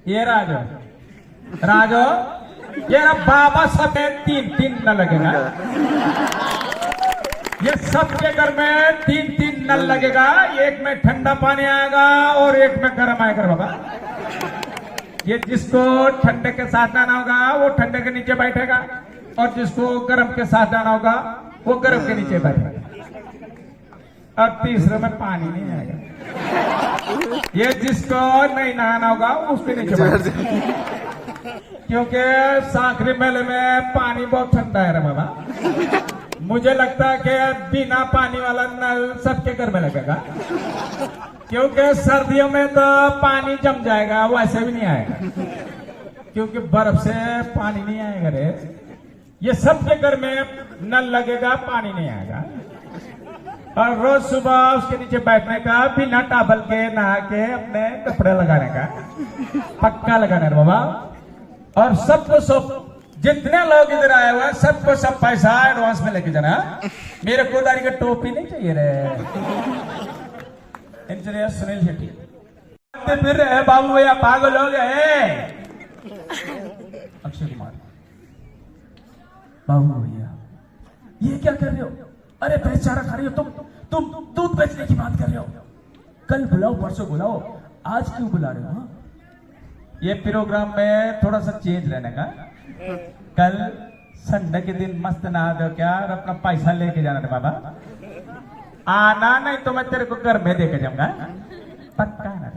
ये राजो राजो, ये बाबा सफेद तीन तीन न लगेगा। ये सबके घर में तीन तीन नल लगेगा, एक में ठंडा पानी आएगा और एक में गर्म आएगा बाबा। ये जिसको ठंडे के साथ जाना होगा वो ठंडे के नीचे बैठेगा और जिसको गर्म के साथ जाना होगा वो गर्म के नीचे बैठेगा। और तीसरे में पानी नहीं आएगा। ये जिसको नहीं नहाना होगा उसके नीचे बैठेगा, क्योंकि सांकरी मेले में पानी बहुत ठंडा है रे बाबा। मुझे लगता है कि बिना पानी वाला नल सबके घर में लगेगा, क्योंकि सर्दियों में तो पानी जम जाएगा, वैसे भी नहीं आएगा, क्योंकि बर्फ से पानी नहीं आएगा रे। ये सबके घर में नल लगेगा, पानी नहीं आएगा। और रोज सुबह उसके नीचे बैठने का, बिना टॉवल के नहा के अपने कपड़े लगाने का पक्का लगाना है बाबा। और सबको सब जितने लोग इधर आए हुए सबको सब पैसा एडवांस में लेके जाना। मेरे कोदारी का टोपी नहीं चाहिए रे। इंजीनियर सुनील शेट्टी फिर रहे बाबू भैया, पागल हो गए। अक्षय कुमार, बाबू भैया ये क्या कर रहे हो? अरे बेचारा खा रही हो तुम दूध बेचने की बात कर रहे हो। कल बुलाओ, परसों बुलाओ, आज क्यों बुला रहे हो? ये प्रोग्राम में थोड़ा सा चेंज रहने का। कल संडे के दिन मस्त नहा दो क्या और अपना पैसा लेके जाना था बाबा। आना नहीं तो मैं तेरे को घर में देके जाऊंगा, पक्का ना।